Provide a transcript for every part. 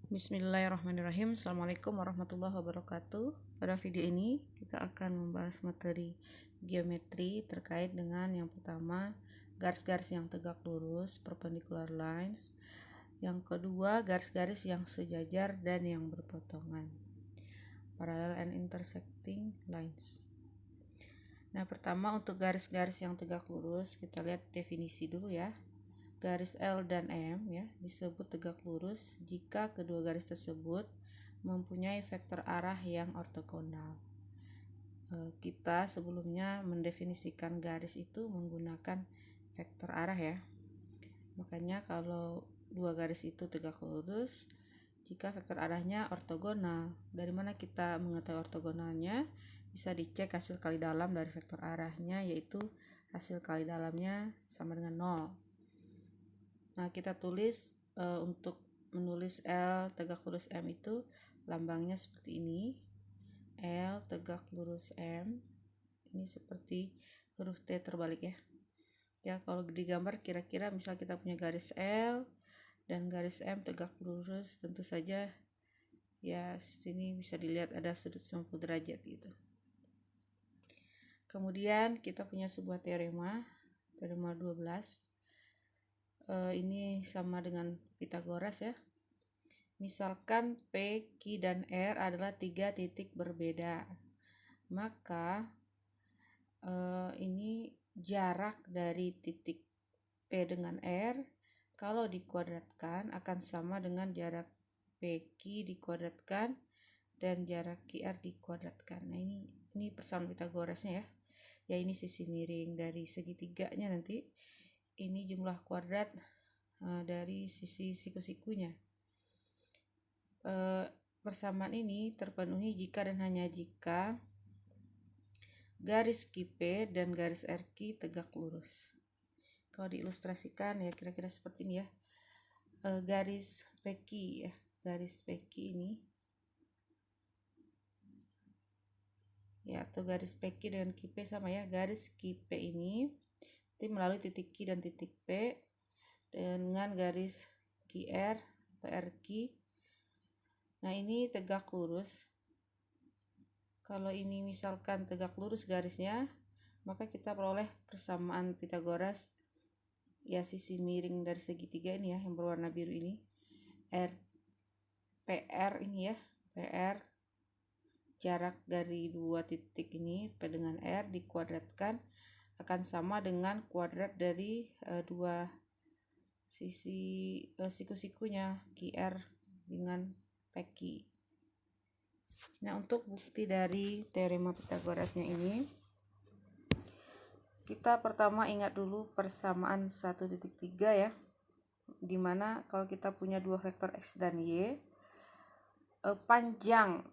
Bismillahirrahmanirrahim. Assalamualaikum warahmatullahi wabarakatuh. Pada video ini kita akan membahas materi geometri terkait dengan yang pertama garis-garis yang tegak lurus perpendicular lines, yang kedua garis-garis yang sejajar dan yang berpotongan parallel and intersecting lines. Nah, pertama untuk garis-garis yang tegak lurus kita lihat definisi dulu ya. Garis L dan M ya disebut tegak lurus jika kedua garis tersebut mempunyai vektor arah yang ortogonal. Kita sebelumnya mendefinisikan garis itu menggunakan vektor arah ya. Makanya kalau dua garis itu tegak lurus jika vektor arahnya ortogonal. Dari mana kita mengetahui ortogonalnya? Bisa dicek hasil kali dalam dari vektor arahnya, yaitu hasil kali dalamnya sama dengan 0. Nah, kita tulis untuk menulis L tegak lurus M itu lambangnya seperti ini. L tegak lurus M. Ini seperti huruf T terbalik ya. Ya, kalau digambar kira-kira misal kita punya garis L dan garis M tegak lurus, tentu saja ya sini bisa dilihat ada sudut 90 derajat gitu. Kemudian kita punya sebuah teorema 12. Ini sama dengan Pythagoras ya. Misalkan P, Q, dan R adalah 3 titik berbeda, maka ini jarak dari titik P dengan R kalau dikuadratkan akan sama dengan jarak PQ dikuadratkan dan jarak QR dikuadratkan. Nah, ini persamaan Pythagorasnya ya. Ya, ini sisi miring dari segitiganya nanti. Ini jumlah kuadrat dari sisi siku-sikunya. Persamaan ini terpenuhi jika dan hanya jika garis QP dan garis RQ tegak lurus. Kalau diilustrasikan ya kira-kira seperti ini ya. Garis PQ ya, garis PQ ini ya, atau garis PQ dengan QP sama ya. Garis QP ini melalui titik Q dan titik P dengan garis QR atau RQ. Nah, ini tegak lurus. Kalau ini misalkan tegak lurus garisnya, maka kita peroleh persamaan Pythagoras ya, sisi miring dari segitiga ini ya yang berwarna biru ini. PR ini ya, PR jarak dari dua titik ini P dengan R dikuadratkan akan sama dengan kuadrat dari dua sisi siku-sikunya QR dengan PQ. Nah, untuk bukti dari teorema Pythagorasnya ini, kita pertama ingat dulu persamaan 1.3 ya, dimana kalau kita punya dua vektor X dan Y, panjang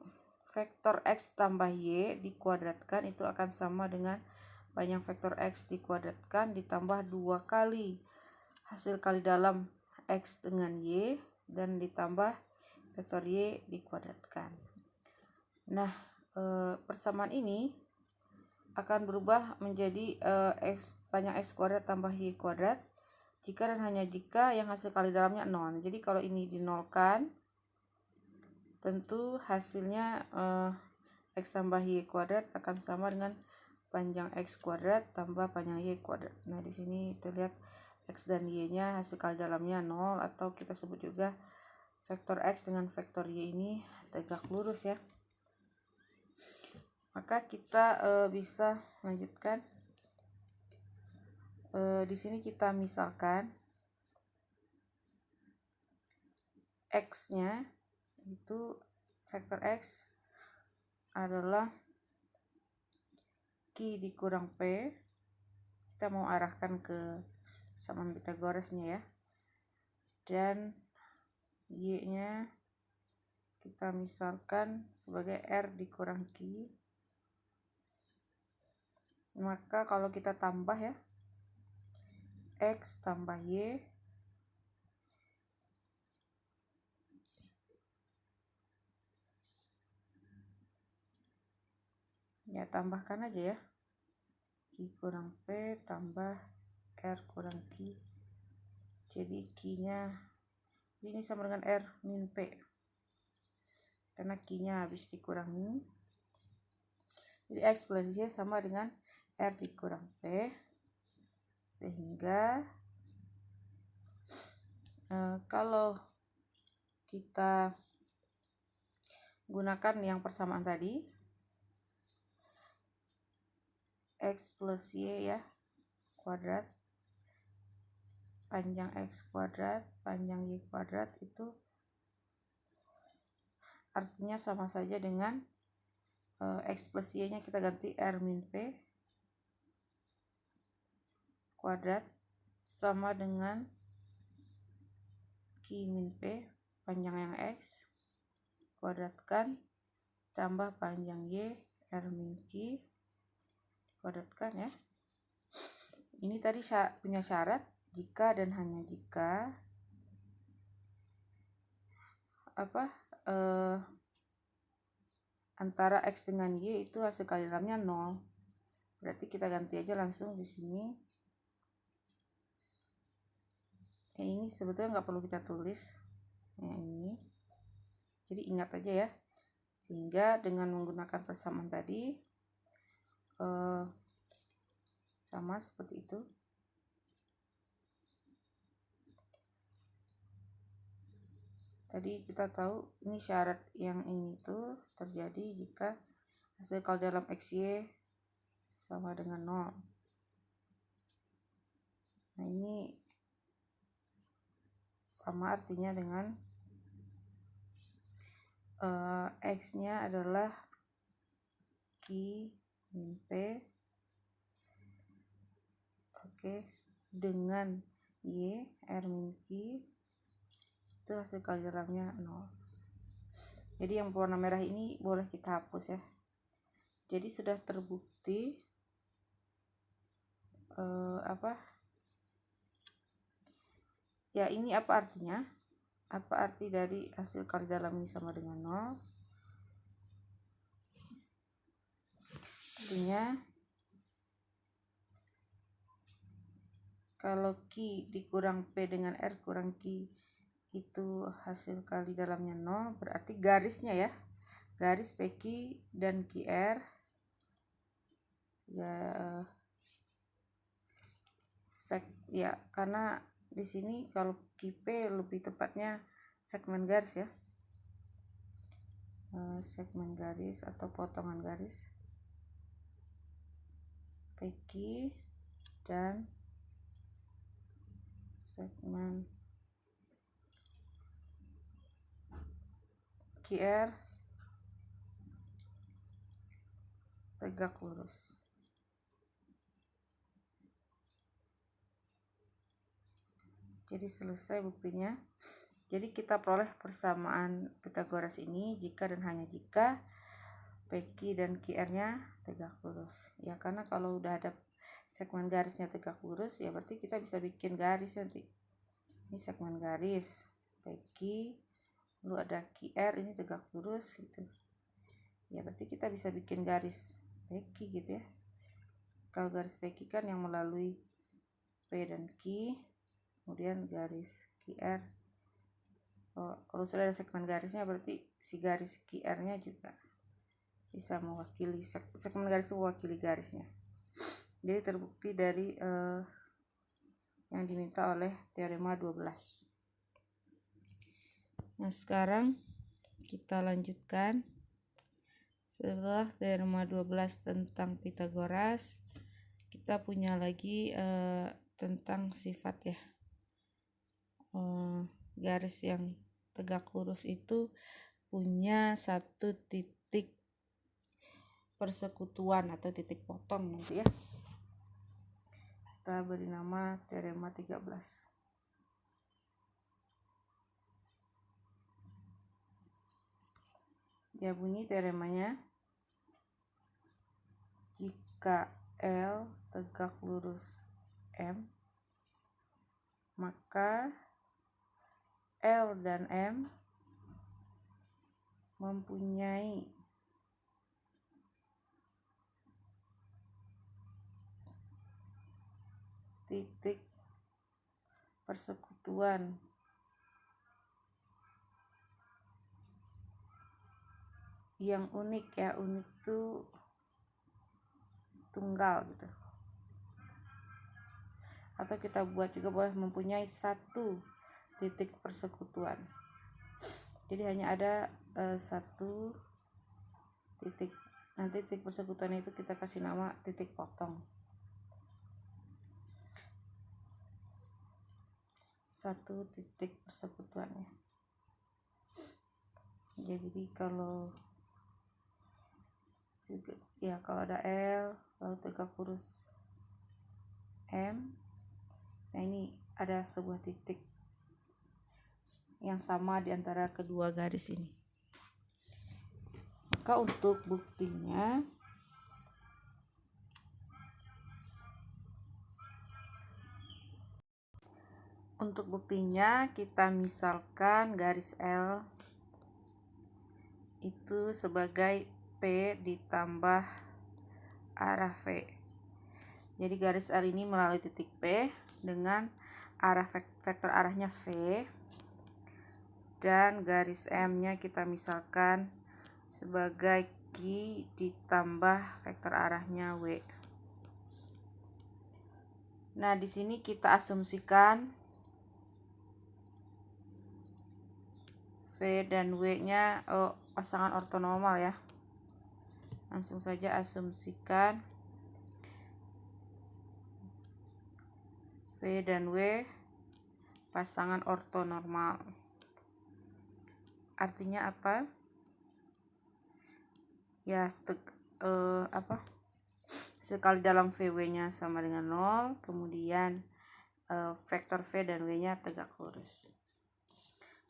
vektor X tambah Y dikuadratkan itu akan sama dengan panjang vektor X dikuadratkan ditambah 2 kali hasil kali dalam X dengan Y dan ditambah vektor Y dikuadratkan. Nah, persamaan ini akan berubah menjadi panjang X kuadrat tambah Y kuadrat jika dan hanya jika yang hasil kali dalamnya 0. Jadi kalau ini dinolkan, tentu hasilnya X tambah Y kuadrat akan sama dengan panjang X kuadrat tambah panjang Y kuadrat. Nah, di sini terlihat X dan Y-nya hasil kali dalamnya 0, atau kita sebut juga vektor X dengan vektor Y ini tegak lurus ya. Maka kita bisa lanjutkan. Di sini kita misalkan X-nya itu vektor X adalah Q dikurang P. Kita mau arahkan ke persamaan Pythagorasnya ya. Dan Y-nya kita misalkan sebagai R dikurang Q. Maka kalau kita tambah ya, X tambah Y ya, tambahkan aja ya, Q kurang P tambah R kurang Q. Jadi Q nya ini sama dengan R min P. karena Q-nya habis dikurangi. Jadi X plus Y sama dengan R dikurang P, sehingga kalau kita gunakan yang persamaan tadi, X plus Y ya kuadrat, panjang X kuadrat, panjang Y kuadrat, itu artinya sama saja dengan X plus Y nya kita ganti R min P kuadrat sama dengan Q min P, panjang yang X kuadratkan tambah panjang Y R min Q kuadratkan ya. Ini tadi punya syarat jika dan hanya jika antara X dengan Y itu hasil kali dalamnya 0. Berarti kita ganti aja langsung di sini. Ini sebetulnya nggak perlu kita tulis. Ini. Jadi ingat aja ya. Sehingga dengan menggunakan persamaan tadi sama seperti itu. Tadi kita tahu ini syarat yang ini tuh terjadi jika hasil kali dalam XY sama dengan 0. Nah, ini sama artinya dengan X-nya adalah Q min P, dengan Y R min Q, itu hasil kali dalamnya 0. Jadi yang warna merah ini boleh kita hapus ya. Jadi sudah terbukti ya, ini apa artinya? Apa arti dari hasil kali dalam ini sama dengan 0? Artinya kalau Q dikurang P dengan R kurang Q itu hasil kali dalamnya 0, berarti garisnya ya, garis PQ dan QR ya, karena di sini kalau QP lebih tepatnya segmen garis ya, segmen garis atau potongan garis PQ dan segmen QR tegak lurus. Jadi selesai buktinya. Jadi kita peroleh persamaan Pythagoras ini jika dan hanya jika PQ dan QR-nya tegak lurus. Ya, karena kalau udah ada segmen garisnya tegak lurus ya berarti kita bisa bikin garis nanti. Ini segmen garis PQ, lalu ada QR, ini tegak lurus gitu. Ya berarti kita bisa bikin garis PQ gitu ya. Kalau garis PQ kan yang melalui P dan Q, kemudian garis QR. Kalau sudah ada segmen garisnya berarti si garis QR-nya juga bisa mewakili, segmen garis itu mewakili garisnya. Jadi terbukti dari yang diminta oleh teorema 12. Nah, sekarang kita lanjutkan. Setelah teorema 12 tentang Pythagoras, kita punya lagi tentang sifat ya. Garis yang tegak lurus itu punya satu titik persekutuan atau titik potong nanti ya. Kita beri nama teorema 13. Ya, bunyi teoremanya, jika L tegak lurus M, maka L dan M mempunyai titik persekutuan yang unik ya, unik tuh tunggal gitu, atau kita buat juga boleh mempunyai satu titik persekutuan. Jadi hanya ada satu titik, nanti titik persekutuan itu kita kasih nama titik potong. Satu titik persekutuannya. Jadi kalau ya kalau ada L lalu tegak lurus M, nah ini ada sebuah titik yang sama di antara kedua garis ini. Maka untuk buktinya kita misalkan garis L itu sebagai P ditambah arah V. Jadi garis L ini melalui titik P dengan arah vektor arahnya V, dan garis M-nya kita misalkan sebagai Q ditambah vektor arahnya W. Nah, di sini kita asumsikan V dan W-nya pasangan ortonormal ya. Langsung saja asumsikan V dan W pasangan ortonormal. Artinya apa? Ya, sekali dalam VW-nya sama dengan 0, kemudian vektor V dan W-nya tegak lurus.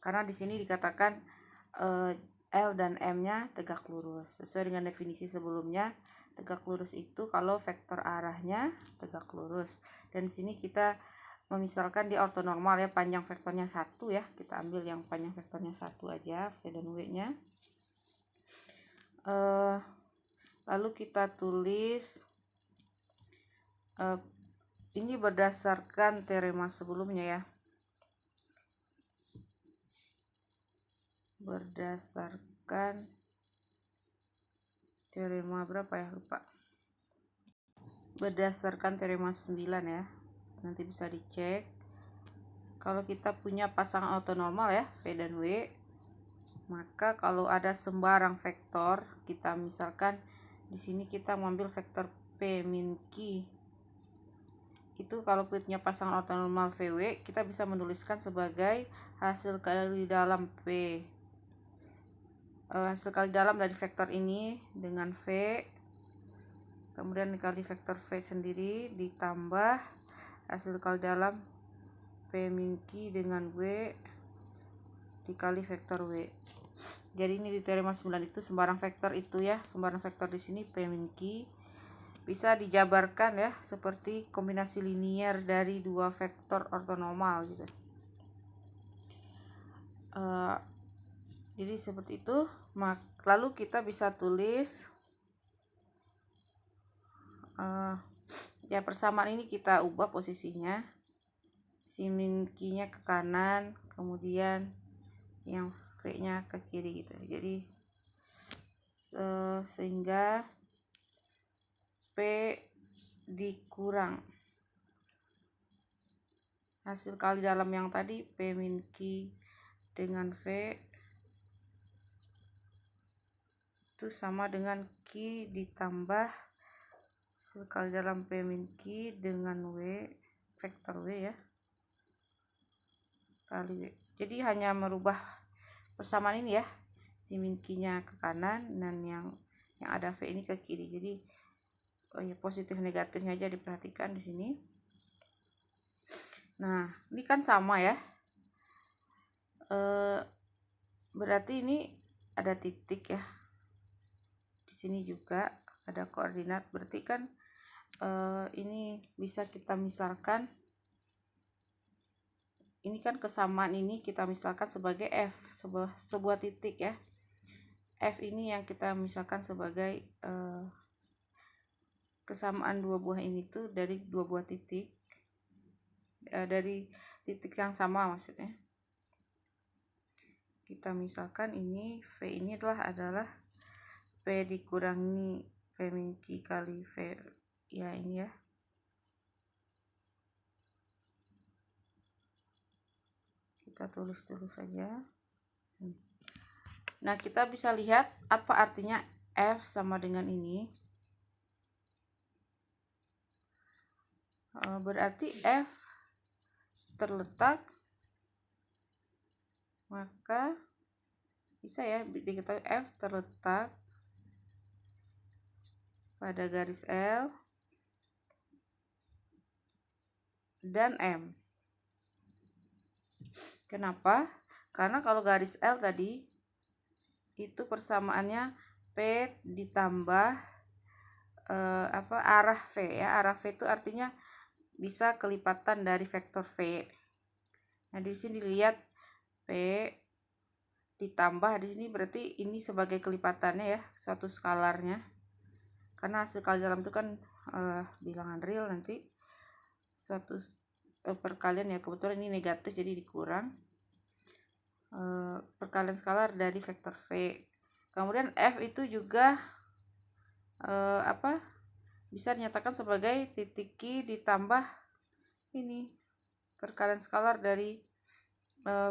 Karena di sini dikatakan L dan M-nya tegak lurus. Sesuai dengan definisi sebelumnya, tegak lurus itu kalau vektor arahnya tegak lurus. Dan di sini kita memisalkan di ortonormal ya, panjang vektornya 1 ya. Kita ambil yang panjang vektornya 1 aja, V dan W-nya. Lalu kita tulis ini berdasarkan teorema sebelumnya ya. Berdasarkan teorema berapa ya, lupa. Berdasarkan teorema 9 ya. Nanti bisa dicek. Kalau kita punya pasangan ortonormal ya, V dan W, maka kalau ada sembarang vektor, kita misalkan di sini kita mengambil vektor P min Q. Itu kalau punya pasangan ortonormal VW, kita bisa menuliskan sebagai hasil kali dalam P. Hasil kali dalam dari vektor ini dengan V, kemudian dikali vektor V sendiri ditambah hasil kali dalam P min Q dengan W dikali vektor W. Jadi ini di teorema 9 itu sembarang vektor itu ya, sembarang vektor di sini P min Q bisa dijabarkan ya seperti kombinasi linier dari dua vektor ortonormal gitu. Jadi seperti itu. Lalu kita bisa tulis ya, persamaan ini kita ubah posisinya, si min Q-nya ke kanan, kemudian yang V-nya ke kiri gitu. Jadi sehingga P dikurang hasil kali dalam yang tadi P min Q dengan V itu sama dengan Q ditambah hasil kali dalam P min Q dengan W, vektor W ya, kali W. Jadi hanya merubah persamaan ini ya, si min Q-nya ke kanan dan yang ada V ini ke kiri. Jadi positif negatifnya aja diperhatikan di sini. Nah, ini kan sama ya. Berarti ini ada titik ya. Di sini juga ada koordinat. Berarti kan ini bisa kita misalkan, ini kan kesamaan ini kita misalkan sebagai F, sebuah titik ya. F ini yang kita misalkan sebagai kesamaan dua buah ini tuh dari dua buah titik, dari titik yang sama maksudnya. Kita misalkan ini V ini adalah P dikurangi P min Q kali V, ya ini ya. Kita tulis dulu saja. Nah, kita bisa lihat apa artinya F sama dengan ini. Berarti F terletak, maka bisa ya diketahui F terletak pada garis L dan M. Kenapa? Karena kalau garis L tadi itu persamaannya P ditambah arah V ya. Arah V itu artinya bisa kelipatan dari vektor V. Nah, di sini dilihat P ditambah, di sini berarti ini sebagai kelipatannya ya, suatu skalarnya. Karena hasil kali dalam itu kan bilangan real, nanti suatu perkalian ya, kebetulan ini negatif jadi dikurang. Perkalian skalar dari vektor V. Kemudian F itu juga bisa dinyatakan sebagai titik Q ditambah ini perkalian skalar dari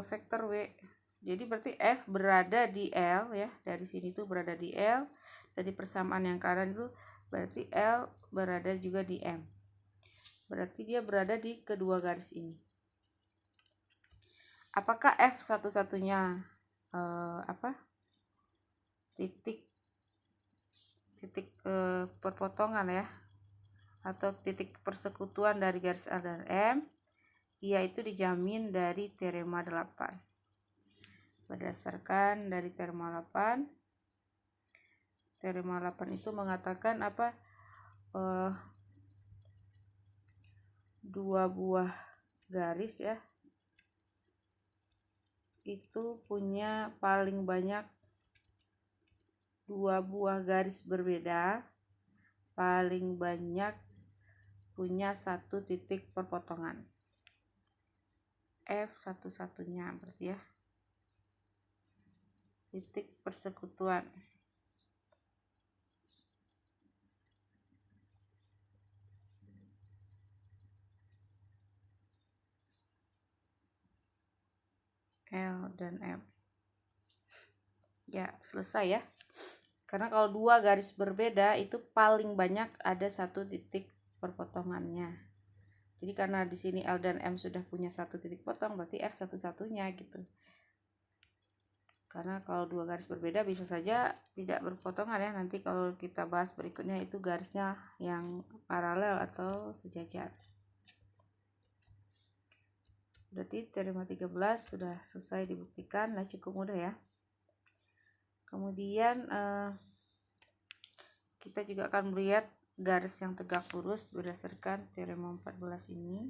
vektor W. Jadi berarti F berada di L ya, dari sini tuh berada di L, dari persamaan yang kanan itu berarti L berada juga di M. Berarti dia berada di kedua garis ini. Apakah F satu-satunya titik perpotongan ya, atau titik persekutuan dari garis L dan M? Yaitu dijamin dari teorema 8. Berdasarkan dari teorema 8, teorema 8 itu mengatakan dua buah garis ya itu punya paling banyak dua buah garis berbeda, paling banyak punya satu titik perpotongan. F satu-satunya berarti ya, titik persekutuan. L dan M. Ya, selesai ya. Karena kalau dua garis berbeda itu paling banyak ada satu titik perpotongannya. Jadi karena di sini L dan M sudah punya satu titik potong, berarti F satu-satunya gitu. Karena kalau dua garis berbeda bisa saja tidak berpotongan ya. Nanti kalau kita bahas berikutnya itu garisnya yang paralel atau sejajar. Berarti teorema 13 sudah selesai dibuktikan, lah cukup mudah ya. Kemudian kita juga akan melihat garis yang tegak lurus berdasarkan teorema 14 ini.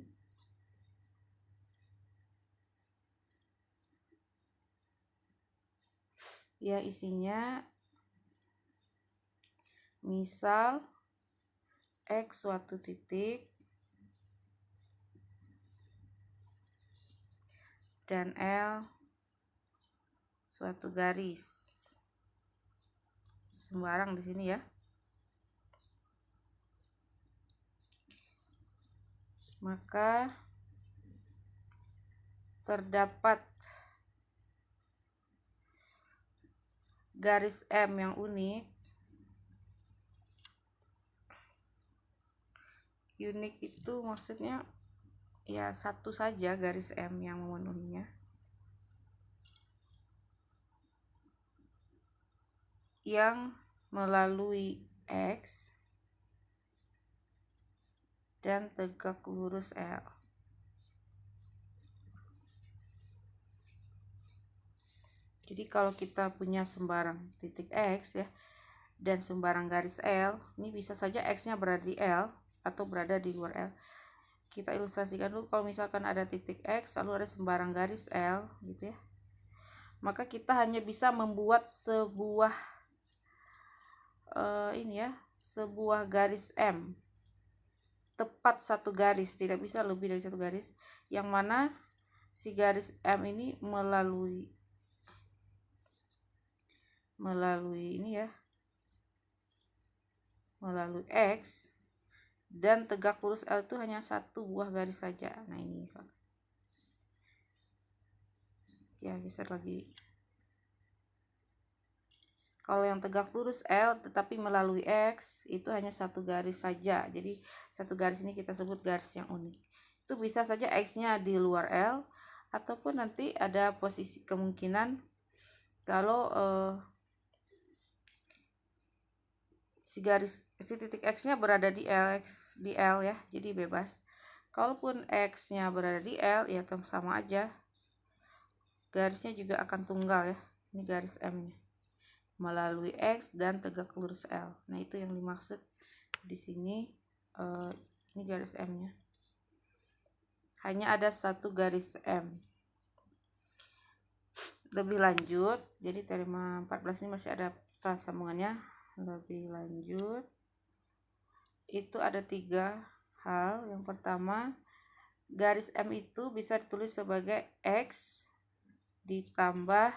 Ya, isinya misal X suatu titik dan L suatu garis. Sembarang di sini ya. Maka terdapat garis M yang unik. Unik itu maksudnya ya satu saja garis M yang memenuhinya. Yang melalui X dan tegak lurus L. Jadi kalau kita punya sembarang titik X ya dan sembarang garis L, ini bisa saja X-nya berada di L atau berada di luar L. Kita ilustrasikan dulu, kalau misalkan ada titik X lalu ada sembarang garis L gitu ya. Maka kita hanya bisa membuat sebuah sebuah garis M. Tepat satu garis, tidak bisa lebih dari satu garis, yang mana si garis M ini melalui ini ya, melalui X dan tegak lurus L itu hanya satu buah garis saja. Nah ini ya, geser lagi. Kalau yang tegak lurus L tetapi melalui X itu hanya satu garis saja. Jadi satu garis ini kita sebut garis yang unik. Itu bisa saja X-nya di luar L, ataupun nanti ada posisi kemungkinan kalau si titik X-nya berada di L ya. Jadi bebas. Kalaupun X-nya berada di L ya sama aja. Garisnya juga akan tunggal ya. Ini garis M-nya. Melalui X dan tegak lurus L. Nah, itu yang dimaksud di sini. Ini garis M-nya. Hanya ada satu garis M. Lebih lanjut, jadi teorema 14 ini masih ada sambungannya. Lebih lanjut, itu ada 3 hal. Yang pertama, garis M itu bisa ditulis sebagai X ditambah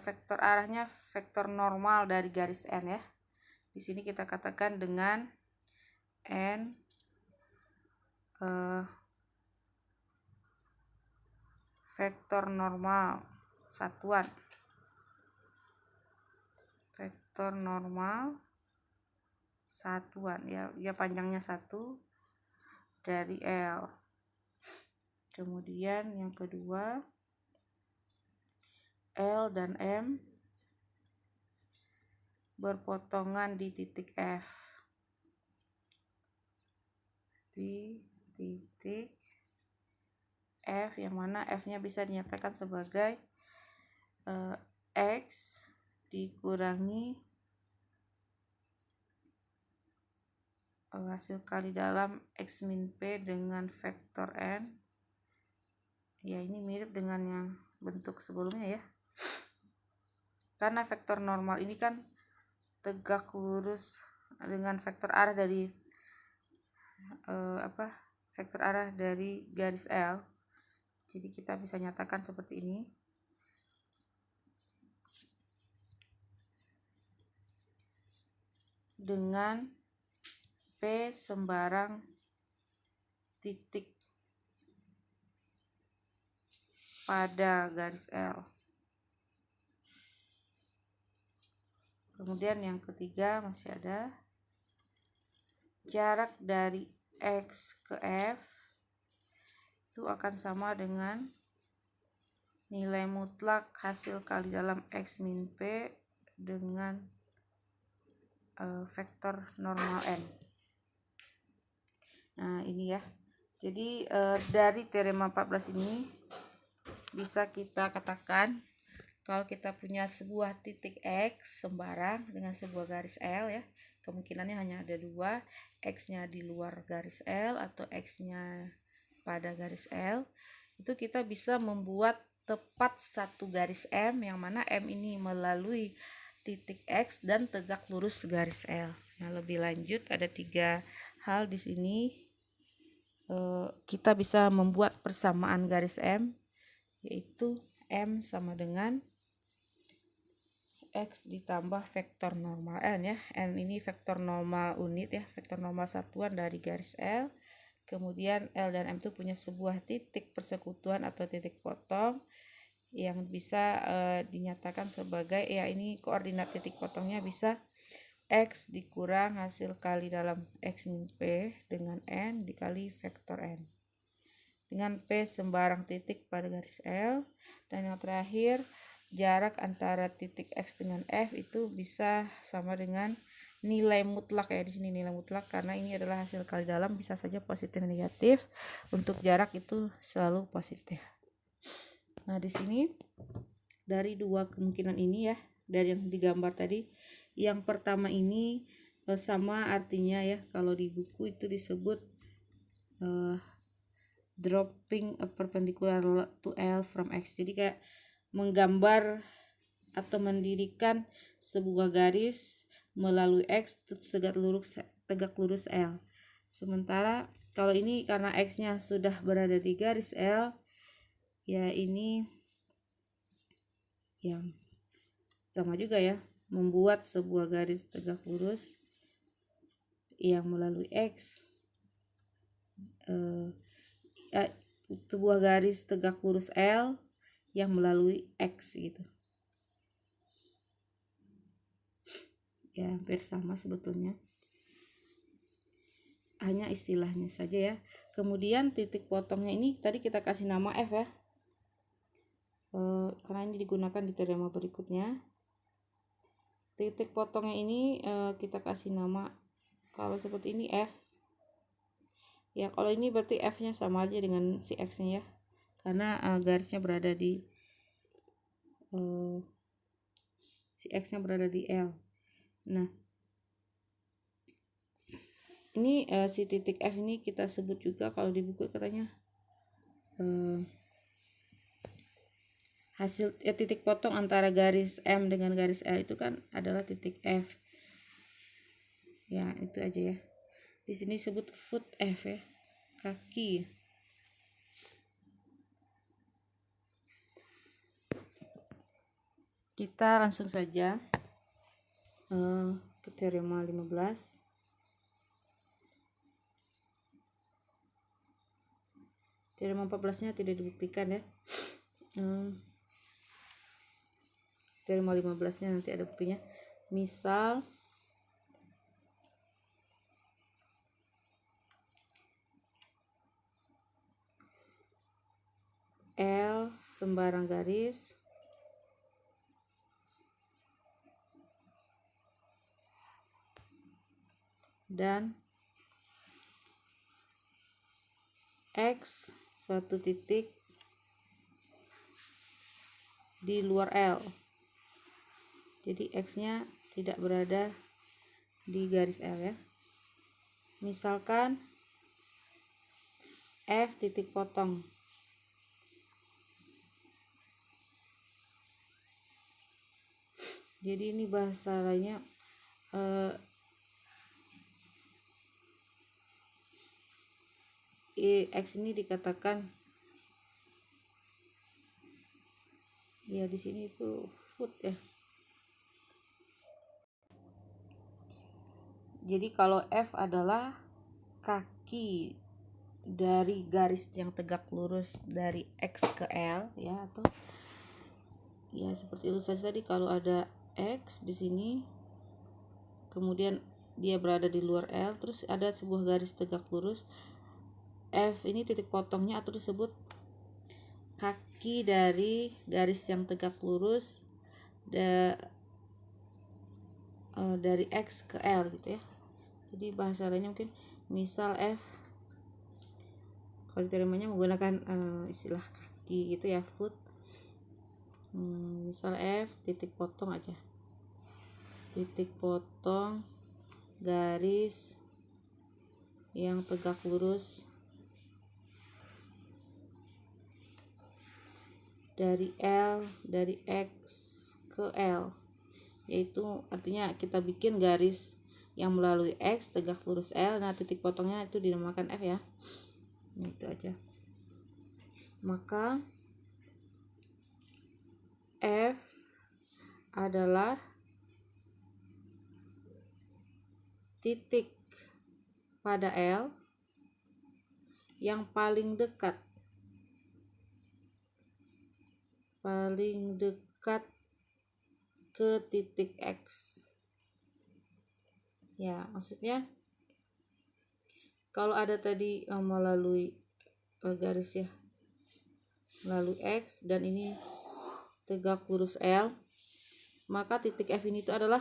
vektor arahnya vektor normal dari garis N ya. Di sini kita katakan dengan N vektor normal satuan. Vektor normal satuan ya panjangnya 1 dari L. Kemudian yang kedua, L dan M berpotongan di titik F. Di titik F, yang mana F-nya bisa dinyatakan sebagai X dikurangi hasil kali dalam X min P dengan vektor N. Ya, ini mirip dengan yang bentuk sebelumnya ya. Karena vektor normal ini kan tegak lurus dengan vektor arah dari vektor arah dari garis L. Jadi kita bisa nyatakan seperti ini. Dengan P sembarang titik pada garis L. Kemudian yang ketiga masih ada jarak dari X ke F itu akan sama dengan nilai mutlak hasil kali dalam X min P dengan vektor normal N. Nah ini ya. Jadi dari teorema 14 ini bisa kita katakan kalau kita punya sebuah titik X sembarang dengan sebuah garis L ya, kemungkinannya hanya ada 2, X-nya di luar garis L atau X-nya pada garis L. Itu kita bisa membuat tepat satu garis M, yang mana M ini melalui titik X dan tegak lurus garis L. Nah, lebih lanjut ada 3 hal di sini. Kita bisa membuat persamaan garis M, yaitu M sama dengan X ditambah vektor normal N ya. N ini vektor normal unit ya, vektor normal satuan dari garis L. Kemudian L dan M itu punya sebuah titik persekutuan atau titik potong yang bisa dinyatakan sebagai, ya ini koordinat titik potongnya bisa X dikurang hasil kali dalam X min P dengan N dikali vektor N. Dengan P sembarang titik pada garis L. Dan yang terakhir, jarak antara titik X dengan F itu bisa sama dengan nilai mutlak ya. Di sini nilai mutlak karena ini adalah hasil kali dalam, bisa saja positif negatif. Untuk jarak itu selalu positif. Nah, di sini dari 2 kemungkinan ini ya, dari yang digambar tadi, yang pertama ini sama artinya ya, kalau di buku itu disebut dropping a perpendicular to L from X. Jadi kayak menggambar atau mendirikan sebuah garis melalui X tegak lurus L. Sementara kalau ini karena X-nya sudah berada di garis L, ya ini yang sama juga ya, membuat sebuah garis tegak lurus yang melalui X, sebuah garis tegak lurus L yang melalui X gitu. Ya, hampir sama sebetulnya. Hanya istilahnya saja ya. Kemudian titik potongnya ini tadi kita kasih nama F ya. Karena ini digunakan di teorema berikutnya. Titik potongnya ini kita kasih nama, kalau seperti ini F. Ya, kalau ini berarti F-nya sama aja dengan si X-nya ya. Karena garisnya berada di si X-nya berada di L. Nah, ini si titik F ini kita sebut juga kalau di buku katanya hasil titik potong antara garis M dengan garis L itu kan adalah titik F. Ya, itu aja ya. Di sini sebut foot F ya, kaki. Kita langsung saja ke teorema 15. Teorema 14-nya tidak dibuktikan ya. Teorema 15-nya nanti ada buktinya. Misal L sembarang garis dan X suatu titik di luar L. Jadi X-nya tidak berada di garis L ya. Misalkan F titik potong. Jadi ini bahasa lainnya X ini dikatakan ya di sini itu foot ya. Jadi kalau F adalah kaki dari garis yang tegak lurus dari X ke L ya, atau ya seperti ilustrasi tadi, kalau ada X di sini kemudian dia berada di luar L, terus ada sebuah garis tegak lurus, F ini titik potongnya atau disebut kaki dari garis yang tegak lurus dari X ke L gitu ya. Jadi bahasa lainnya mungkin misal F, kalau teoremanya menggunakan istilah kaki gitu ya, foot. Misal F titik potong aja, titik potong garis yang tegak lurus dari L, dari X ke L, yaitu artinya kita bikin garis yang melalui X tegak lurus L. Nah, titik potongnya itu dinamakan F ya. Nah, itu aja. Maka F adalah titik pada L yang paling dekat ke titik X. Ya, maksudnya kalau ada tadi melalui garis ya, melalui X dan ini tegak lurus L, maka titik F ini itu adalah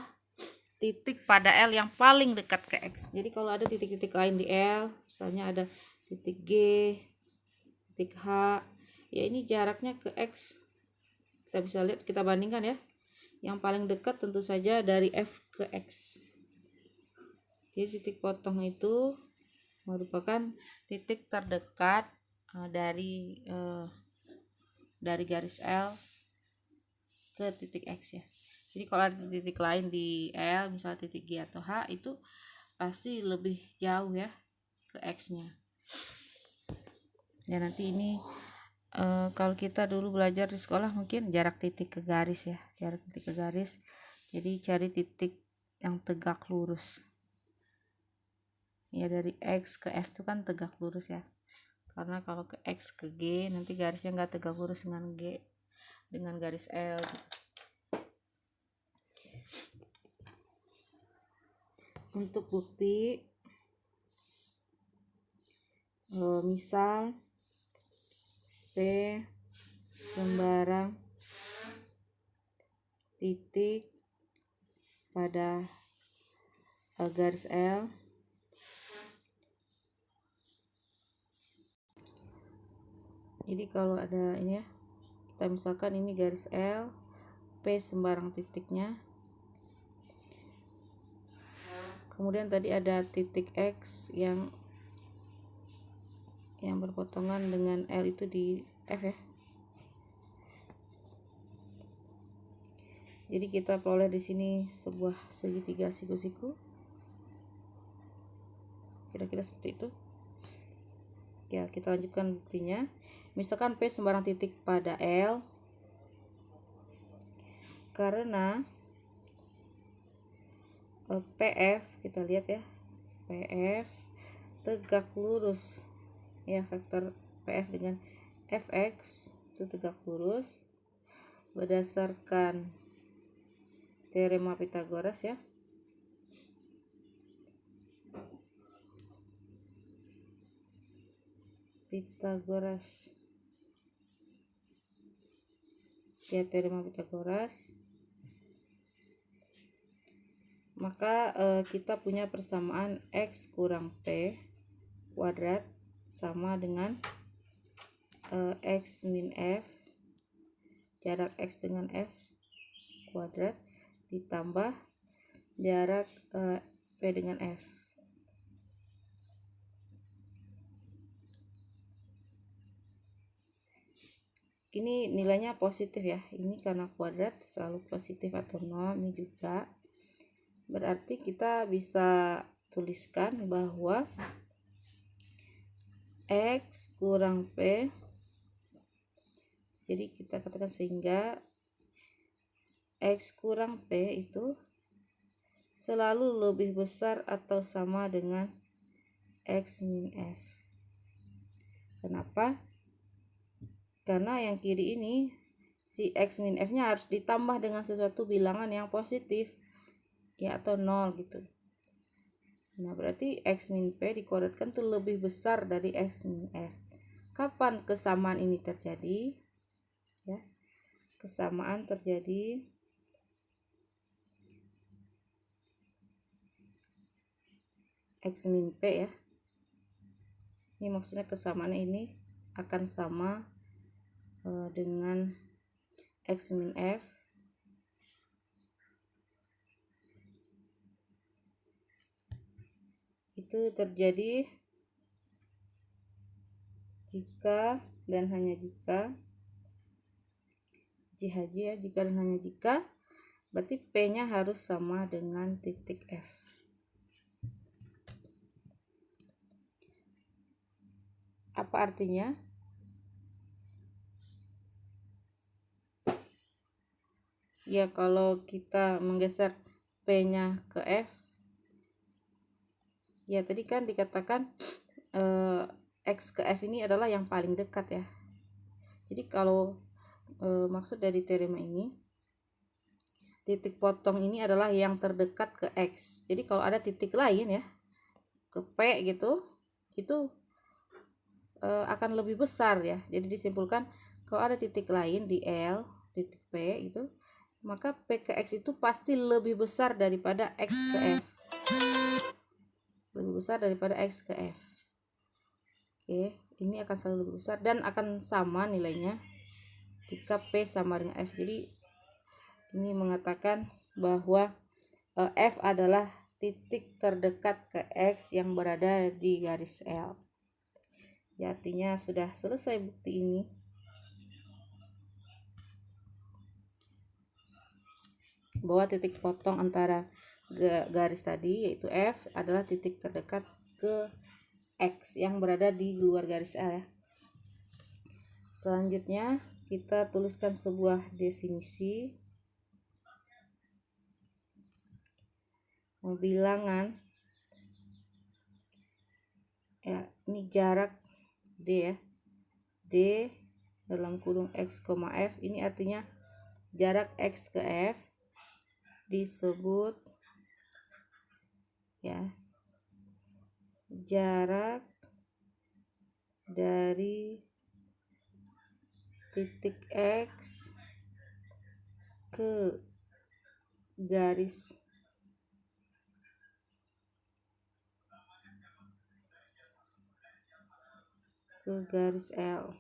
titik pada L yang paling dekat ke X. Jadi kalau ada titik-titik lain di L, misalnya ada titik G, titik H, ya ini jaraknya ke X. Kita bisa lihat, kita bandingkan ya. Yang paling dekat tentu saja dari F ke X. Jadi titik potong itu merupakan titik terdekat dari garis L ke titik X ya. Jadi kalau ada titik lain di L, misalnya titik G atau H, itu pasti lebih jauh ya ke X-nya. Ya, nanti ini kalau kita dulu belajar di sekolah mungkin jarak titik ke garis ya, jarak titik ke garis. Jadi cari titik yang tegak lurus. Ya, dari X ke F itu kan tegak lurus ya, karena kalau ke X ke G nanti garisnya nggak tegak lurus dengan G, dengan garis L. Untuk bukti, misal P sembarang titik pada garis L, jadi kalau ada ini ya, kita misalkan ini garis L, P sembarang titiknya, kemudian tadi ada titik X yang berpotongan dengan L itu di F ya. Jadi kita peroleh di sini sebuah segitiga siku-siku, kira-kira seperti itu. Ya, kita lanjutkan buktinya. Misalkan P sembarang titik pada L, karena PF, kita lihat ya, PF tegak lurus ya, vektor PF dengan Fx itu tegak lurus berdasarkan teorema Pythagoras ya. Pythagoras ya, teorema Pythagoras. Maka kita punya persamaan X kurang P kuadrat sama dengan X min F, jarak X dengan F kuadrat, ditambah jarak P dengan F. Ini nilainya positif ya, ini karena kuadrat selalu positif atau nol, ini juga. Berarti kita bisa tuliskan bahwa X kurang P, jadi kita katakan sehingga X kurang P itu selalu lebih besar atau sama dengan X min F. Kenapa? Karena yang kiri ini si X min F nya harus ditambah dengan sesuatu bilangan yang positif ya, atau 0 gitu. Nah, berarti X min P dikuadratkan tuh lebih besar dari X min F. Kapan kesamaan ini terjadi? Ya, kesamaan terjadi X min P ya. Ini maksudnya kesamaan ini akan sama dengan X min F itu terjadi jika dan hanya jika ya, jika dan hanya jika, berarti P nya harus sama dengan titik F. Apa artinya? Ya, kalau kita menggeser P nya ke F, ya tadi kan dikatakan X ke F ini adalah yang paling dekat ya. Jadi kalau maksud dari teorema ini, titik potong ini adalah yang terdekat ke X. Jadi kalau ada titik lain ya, ke P gitu, itu akan lebih besar ya. Jadi disimpulkan kalau ada titik lain di L, titik P itu, maka P ke X itu pasti lebih besar daripada X ke F. Lebih besar daripada X ke F. Oke, ini akan selalu lebih besar dan akan sama nilainya jika P sama dengan F. Jadi ini mengatakan bahwa F adalah titik terdekat ke X yang berada di garis L. Ya, artinya sudah selesai bukti ini. Bahwa titik potong antara garis tadi yaitu F adalah titik terdekat ke X yang berada di luar garis L ya. Selanjutnya kita tuliskan sebuah definisi. Bilangan ya, ini jarak D ya, D dalam kurung X, F, ini artinya jarak X ke F disebut ya jarak dari titik X ke garis L.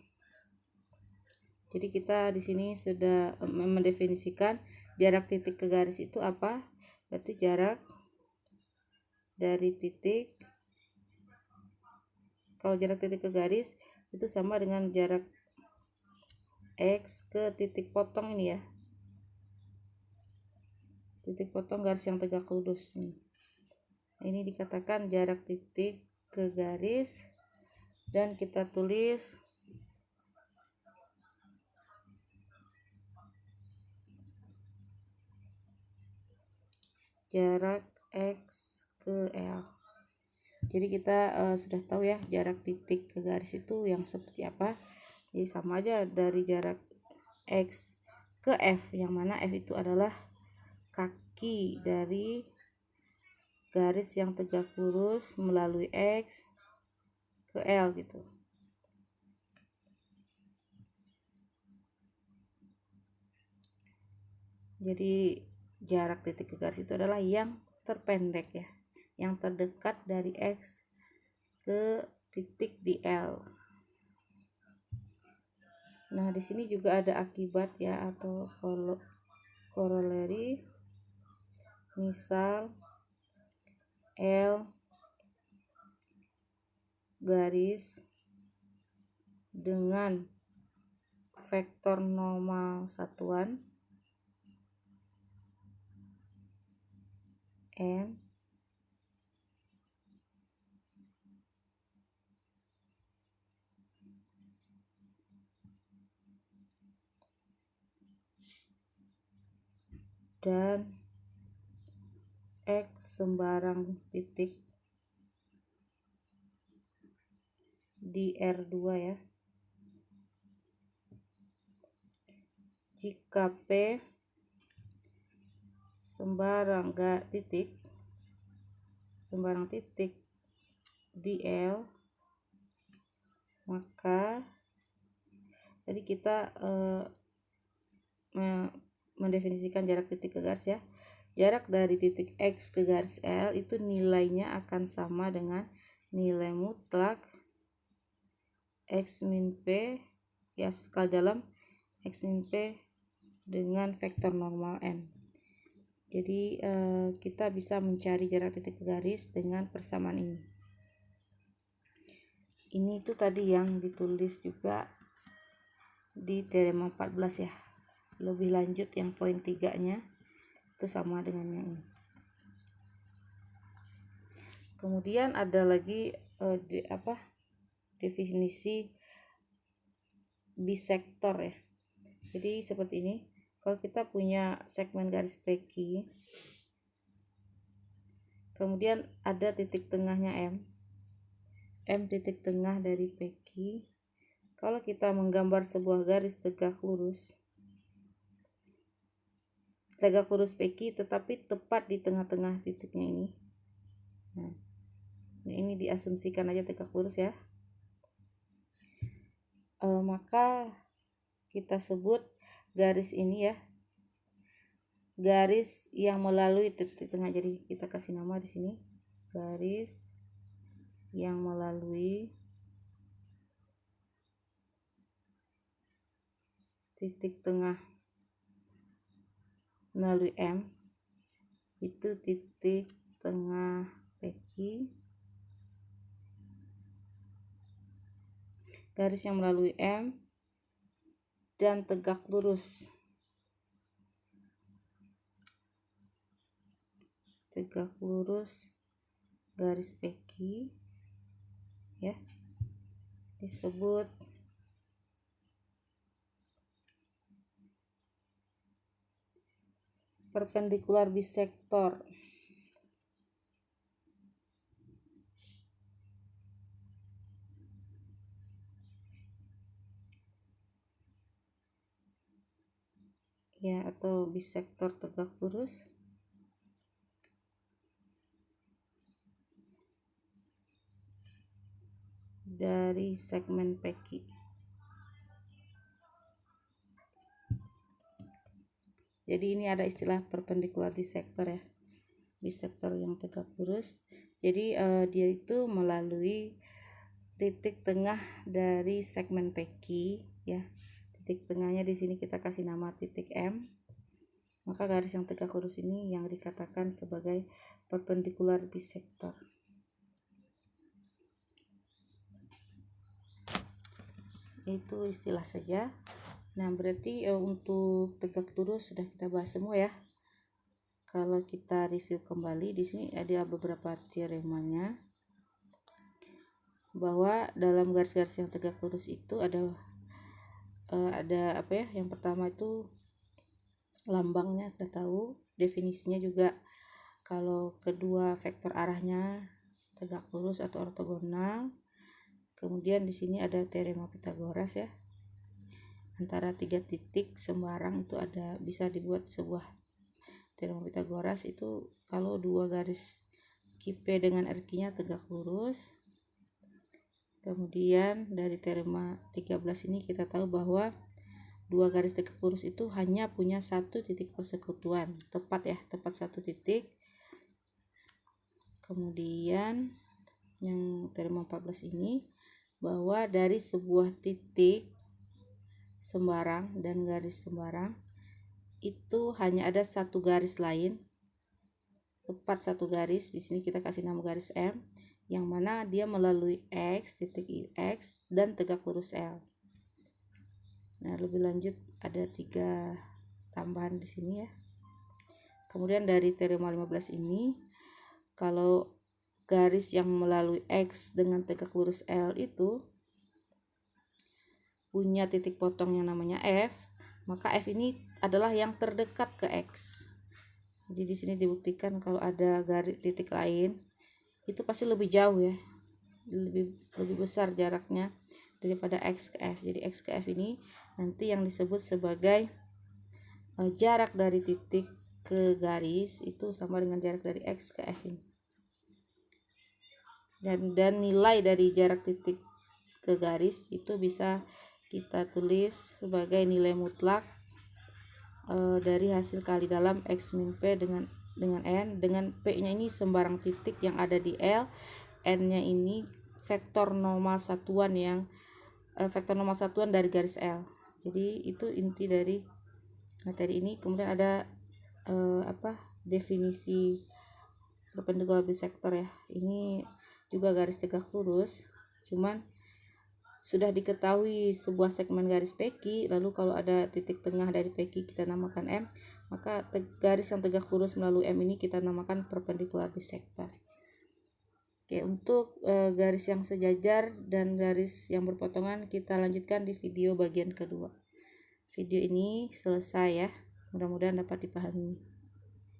Jadi kita di sini sudah mendefinisikan jarak titik ke garis itu apa? Berarti jarak dari titik, kalau jarak titik ke garis itu sama dengan jarak X ke titik potong ini ya. Titik potong garis yang tegak lurus. Ini dikatakan jarak titik ke garis, dan kita tulis jarak X ke L. Jadi kita sudah tahu ya jarak titik ke garis itu yang seperti apa. Jadi sama aja dari jarak X ke F, yang mana F itu adalah kaki dari garis yang tegak lurus melalui X ke L gitu. Jadi jarak titik ke garis itu adalah yang terpendek ya, yang terdekat dari X ke titik di L. Nah, di sini juga ada akibat ya atau corollary. Misal L garis dengan vektor normal satuan M dan X sembarang titik di R2 ya. Jika P sembarang titik di L, maka tadi kita mendefinisikan jarak titik ke garis ya. Jarak dari titik X ke garis L itu nilainya akan sama dengan nilai mutlak X min P ya, skala dalam X min P dengan vektor normal N. Jadi kita bisa mencari jarak titik ke garis dengan persamaan ini. Ini itu tadi yang ditulis juga di teorema 14 ya. Lebih lanjut yang poin 3-nya itu sama dengan yang ini. Kemudian ada lagi definisi bisektor ya. Jadi seperti ini. Kalau kita punya segmen garis PQ, kemudian ada titik tengahnya M titik tengah dari PQ. Kalau kita menggambar sebuah garis tegak lurus PQ tetapi tepat di tengah-tengah titiknya ini. Nah, ini diasumsikan aja tegak lurus ya. Maka kita sebut garis ini ya garis yang melalui titik tengah. Jadi kita kasih nama di sini garis yang melalui titik tengah melalui M, itu titik tengah PQ. Garis yang melalui M dan tegak lurus garis PQ ya disebut perpendikular bisektor. ya, atau bisektor tegak lurus. Dari segmen PQ. Jadi ini ada istilah perpendikular bisektor ya, bisektor yang tegak lurus. Jadi dia itu melalui titik tengah dari segmen PQ ya. Titik tengahnya di sini kita kasih nama titik M. Maka garis yang tegak lurus ini yang dikatakan sebagai perpendikular bisektor. Itu istilah saja. Nah, berarti untuk tegak lurus sudah kita bahas semua ya. Kalau kita review kembali, di sini ada beberapa teoremanya, bahwa dalam garis-garis yang tegak lurus itu ada apa ya? Yang pertama itu lambangnya sudah tahu, definisinya juga. Kalau kedua vektor arahnya tegak lurus atau ortogonal. Kemudian di sini ada teorema Pythagoras ya. Antara 3 titik sembarang itu ada bisa dibuat sebuah teorema Pythagoras itu kalau dua garis QP dengan RQ-nya tegak lurus. Kemudian dari teorema 13 ini kita tahu bahwa dua garis tegak lurus itu hanya punya satu titik persekutuan, tepat ya, tepat satu titik. Kemudian yang teorema 14 ini bahwa dari sebuah titik sembarang dan garis sembarang itu hanya ada satu garis lain, tepat satu garis. Di sini kita kasih nama garis M, yang mana dia melalui X, titik X, dan tegak lurus L. Nah, lebih lanjut ada 3 tambahan di sini ya. Kemudian dari teorema 15 ini, kalau garis yang melalui X dengan tegak lurus L itu punya titik potong yang namanya F, maka F ini adalah yang terdekat ke X. Jadi di sini dibuktikan kalau ada garis titik lain itu pasti lebih jauh ya, lebih besar jaraknya daripada X ke F. Jadi X ke F ini nanti yang disebut sebagai jarak dari titik ke garis itu sama dengan jarak dari X ke F ini. Dan nilai dari jarak titik ke garis itu bisa kita tulis sebagai nilai mutlak dari hasil kali dalam X min P dengan N, dengan P-nya ini sembarang titik yang ada di L, N-nya ini vektor normal satuan dari garis L. Jadi itu inti dari materi ini. Kemudian ada definisi perpendikular bisektor ya. Ini juga garis tegak lurus, cuman sudah diketahui sebuah segmen garis PQ, lalu kalau ada titik tengah dari PQ kita namakan M, maka garis yang tegak lurus melalui M ini kita namakan perpendikular bisektor. Oke, untuk garis yang sejajar dan garis yang berpotongan kita lanjutkan di video bagian kedua. Video ini selesai ya, mudah-mudahan dapat dipahami.